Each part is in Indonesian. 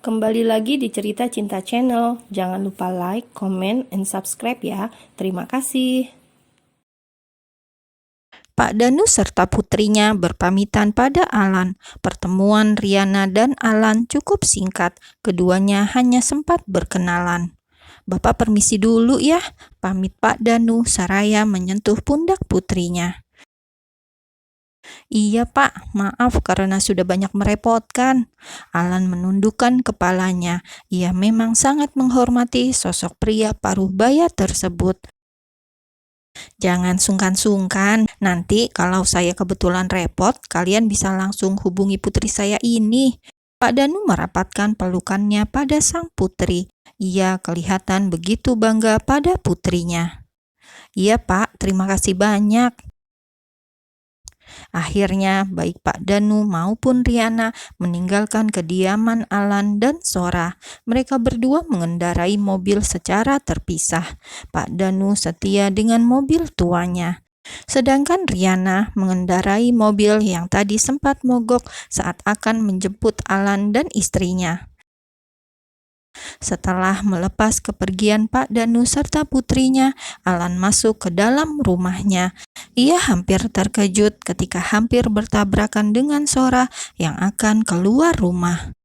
Kembali lagi di Cerita Cinta Channel. Jangan lupa like, comment, and subscribe ya. Terima kasih. Pak Danu serta putrinya berpamitan pada Alan. Pertemuan Riana dan Alan cukup singkat. Keduanya hanya sempat berkenalan. "Bapak permisi dulu ya," pamit Pak Danu saraya menyentuh pundak putrinya. "Iya Pak, maaf karena sudah banyak merepotkan." Alan menundukkan kepalanya. Ia memang sangat menghormati sosok pria paruh baya tersebut. "Jangan sungkan-sungkan, nanti kalau saya kebetulan repot, kalian bisa langsung hubungi putri saya ini." Pak Danu merapatkan pelukannya pada sang putri. Ia kelihatan begitu bangga pada putrinya. "Iya Pak, terima kasih banyak." Akhirnya, baik Pak Danu maupun Riana meninggalkan kediaman Alan dan Sora. Mereka berdua mengendarai mobil secara terpisah. Pak Danu setia dengan mobil tuanya. Sedangkan Riana mengendarai mobil yang tadi sempat mogok saat akan menjemput Alan dan istrinya. Setelah melepas kepergian Pak Danu serta putrinya, Alan masuk ke dalam rumahnya. Ia hampir terkejut ketika hampir bertabrakan dengan Sora yang akan keluar rumah.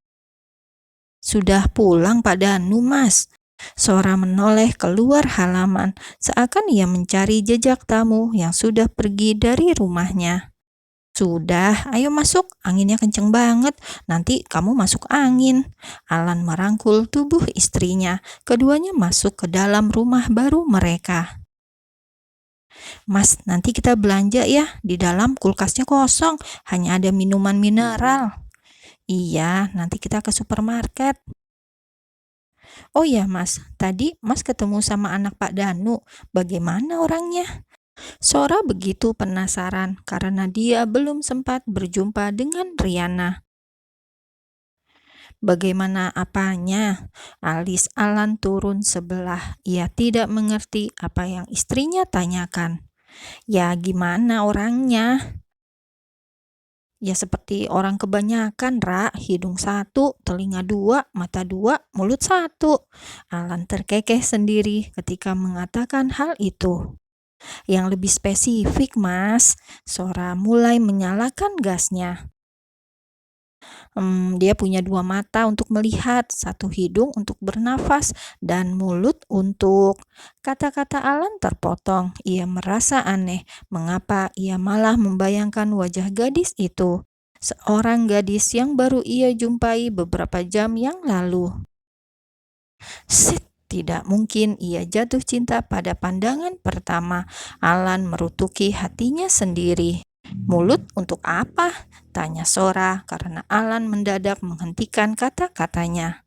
"Sudah pulang Pak Danu, Mas?" Sora menoleh keluar halaman, seakan ia mencari jejak tamu yang sudah pergi dari rumahnya. "Sudah, ayo masuk, anginnya kenceng banget, nanti kamu masuk angin." Alan merangkul tubuh istrinya. Keduanya masuk ke dalam rumah baru mereka. "Mas, nanti kita belanja ya, di dalam kulkasnya kosong, hanya ada minuman mineral." "Iya, nanti kita ke supermarket." "Oh ya Mas, tadi Mas ketemu sama anak Pak Danu, bagaimana orangnya?" Sora begitu penasaran karena dia belum sempat berjumpa dengan Riana. "Bagaimana apanya?" Alis Alan turun sebelah. Ia tidak mengerti apa yang istrinya tanyakan. "Ya gimana orangnya?" "Ya seperti orang kebanyakan, Ra. Hidung satu, telinga dua, mata dua, mulut satu." Alan terkekeh sendiri ketika mengatakan hal itu. "Yang lebih spesifik, Mas." Sora mulai menyalakan gasnya. Dia punya dua mata untuk melihat, satu hidung untuk bernafas, dan mulut untuk..." Kata-kata Alan terpotong. Ia merasa aneh. Mengapa ia malah membayangkan wajah gadis itu? Seorang gadis yang baru ia jumpai beberapa jam yang lalu. Sit, tidak mungkin ia jatuh cinta pada pandangan pertama. Alan merutuki hatinya sendiri. "Mulut untuk apa?" tanya Sora karena Alan mendadak menghentikan kata-katanya.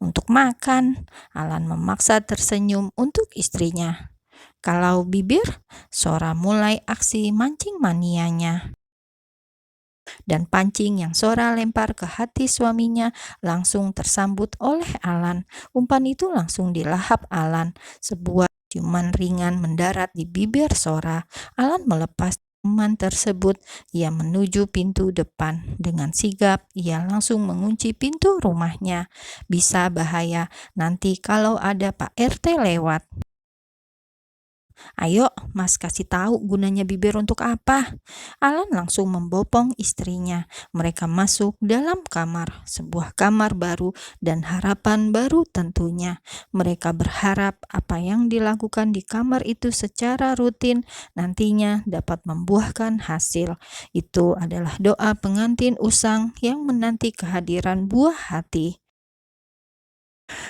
"Untuk makan." Alan memaksa tersenyum untuk istrinya. "Kalau bibir?" Sora mulai aksi mancing manianya. Dan pancing yang Sora lempar ke hati suaminya langsung tersambut oleh Alan. Umpan itu langsung dilahap Alan. Sebuah ciuman ringan mendarat di bibir Sora. Alan melepas ciuman tersebut. Ia menuju pintu depan. Dengan sigap, ia langsung mengunci pintu rumahnya. Bisa bahaya nanti kalau ada Pak RT lewat. "Ayo, Mas kasih tahu gunanya bibir untuk apa." Alan langsung membopong istrinya. Mereka masuk dalam kamar, sebuah kamar baru dan harapan baru tentunya. Mereka berharap apa yang dilakukan di kamar itu secara rutin nantinya dapat membuahkan hasil. Itu adalah doa pengantin usang yang menanti kehadiran buah hati.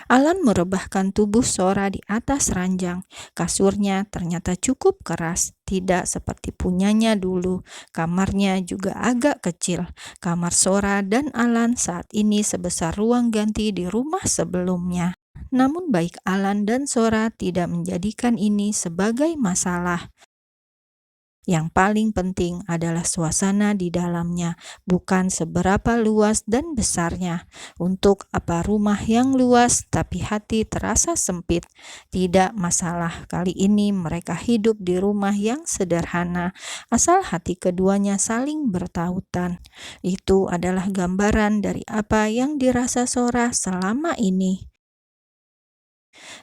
Alan merebahkan tubuh Sora di atas ranjang. Kasurnya ternyata cukup keras, tidak seperti punyanya dulu. Kamarnya juga agak kecil. Kamar Sora dan Alan saat ini sebesar ruang ganti di rumah sebelumnya. Namun baik Alan dan Sora tidak menjadikan ini sebagai masalah. Yang paling penting adalah suasana di dalamnya, bukan seberapa luas dan besarnya. Untuk apa rumah yang luas tapi hati terasa sempit? Tidak masalah, kali ini mereka hidup di rumah yang sederhana, asal hati keduanya saling bertautan. Itu adalah gambaran dari apa yang dirasa Sora selama ini.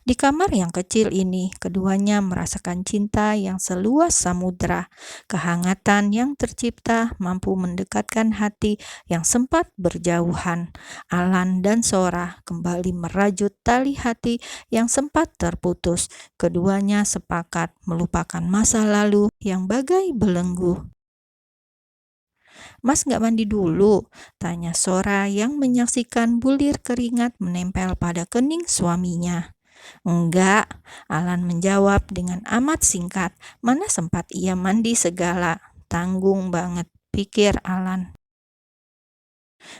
Di kamar yang kecil ini, keduanya merasakan cinta yang seluas samudera. Kehangatan yang tercipta mampu mendekatkan hati yang sempat berjauhan. Alan dan Sora kembali merajut tali hati yang sempat terputus. Keduanya sepakat melupakan masa lalu yang bagai belenggu. "Mas nggak mandi dulu?" tanya Sora yang menyaksikan bulir keringat menempel pada kening suaminya. "Enggak," Alan menjawab dengan amat singkat. Mana sempat ia mandi segala. Tanggung banget, pikir Alan.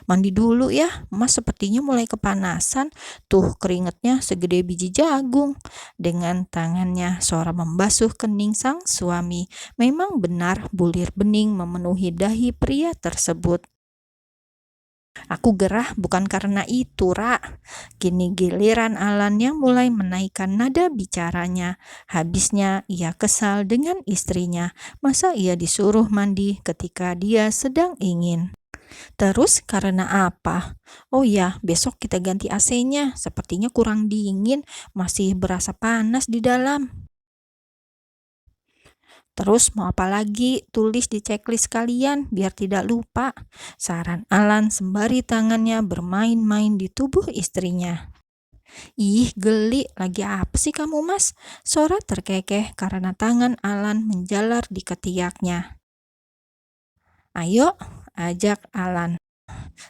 "Mandi dulu ya, Mas sepertinya mulai kepanasan. Tuh keringetnya segede biji jagung." Dengan tangannya Sora membasuh kening sang suami. Memang benar bulir bening memenuhi dahi pria tersebut. "Aku gerah bukan karena itu, Ra." Kini giliran Alan yang mulai menaikkan nada bicaranya. Habisnya ia kesal dengan istrinya. Masa ia disuruh mandi ketika dia sedang ingin? "Terus karena apa? Oh ya, besok kita ganti AC-nya. Sepertinya kurang dingin, masih berasa panas di dalam." "Terus mau apa lagi? Tulis di checklist kalian biar tidak lupa," saran Alan sembari tangannya bermain-main di tubuh istrinya. "Ih, geli, lagi apa sih kamu, Mas?" Sora terkekeh karena tangan Alan menjalar di ketiaknya. "Ayo," ajak Alan.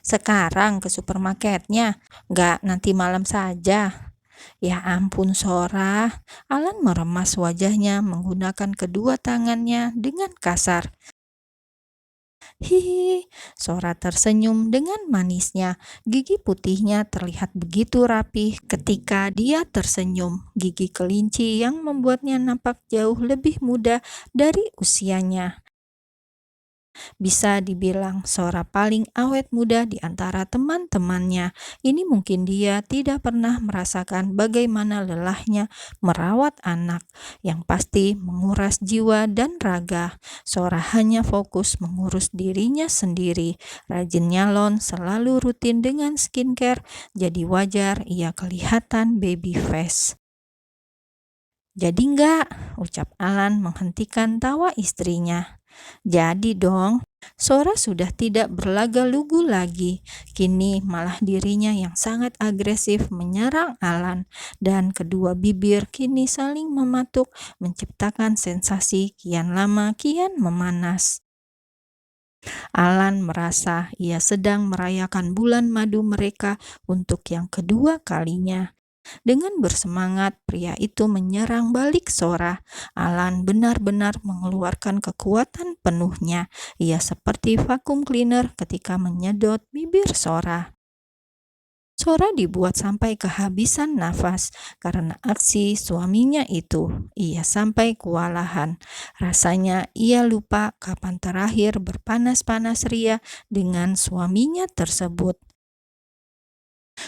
"Sekarang ke supermarketnya, nggak nanti malam saja." "Ya ampun Sora." Alan meremas wajahnya menggunakan kedua tangannya dengan kasar. "Hihi," Sora tersenyum dengan manisnya. Gigi putihnya terlihat begitu rapih ketika dia tersenyum. Gigi kelinci yang membuatnya nampak jauh lebih muda dari usianya. Bisa dibilang Sora paling awet muda di antara teman-temannya. Ini mungkin dia tidak pernah merasakan bagaimana lelahnya merawat anak, yang pasti menguras jiwa dan raga. Sora hanya fokus mengurus dirinya sendiri. Rajin nyalon, selalu rutin dengan skincare, jadi wajar ia kelihatan baby face. "Jadi enggak?" ucap Alan menghentikan tawa istrinya. "Jadi dong." Sora sudah tidak berlaga lugu lagi. Kini malah dirinya yang sangat agresif menyerang Alan. Dan kedua bibir kini saling mematuk menciptakan sensasi kian lama kian memanas. Alan merasa ia sedang merayakan bulan madu mereka untuk yang kedua kalinya. Dengan bersemangat, pria itu menyerang balik Sora. Alan benar-benar mengeluarkan kekuatan penuhnya. Ia seperti vakum cleaner ketika menyedot bibir Sora. Sora dibuat sampai kehabisan nafas karena aksi suaminya itu. Ia sampai kewalahan. Rasanya ia lupa kapan terakhir berpanas-panas ria dengan suaminya tersebut.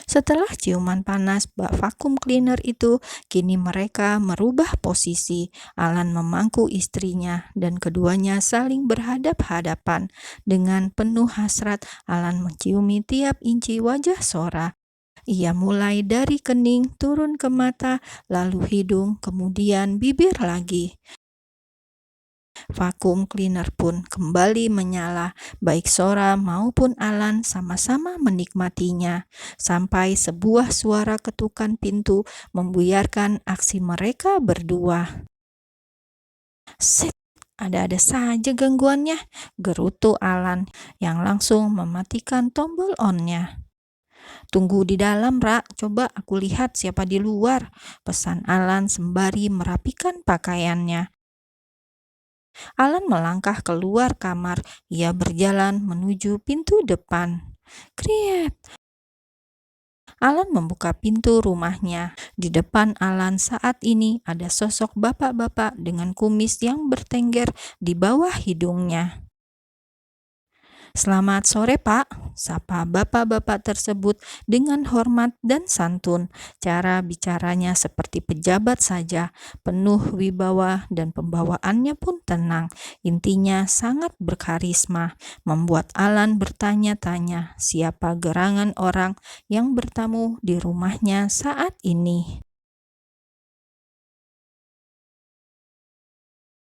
Setelah ciuman panas bak vakum cleaner itu, kini mereka merubah posisi. Alan memangku istrinya dan keduanya saling berhadap-hadapan. Dengan penuh hasrat, Alan menciumi tiap inci wajah Sora. Ia mulai dari kening turun ke mata, lalu hidung, kemudian bibir lagi. Vakum cleaner pun kembali menyala. Baik Sora maupun Alan sama-sama menikmatinya. Sampai sebuah suara ketukan pintu membuyarkan aksi mereka berdua. "Set, ada-ada saja gangguannya," gerutu Alan yang langsung mematikan tombol on-nya. "Tunggu di dalam, Ra. Coba aku lihat siapa di luar," pesan Alan sembari merapikan pakaiannya. Alan melangkah keluar kamar. Ia berjalan menuju pintu depan. Kriet! Alan membuka pintu rumahnya. Di depan Alan saat ini ada sosok bapak-bapak dengan kumis yang bertengger di bawah hidungnya. "Selamat sore, Pak," sapa bapak-bapak tersebut dengan hormat dan santun. Cara bicaranya seperti pejabat saja, penuh wibawa dan pembawaannya pun tenang. Intinya sangat berkarisma, membuat Alan bertanya-tanya siapa gerangan orang yang bertamu di rumahnya saat ini.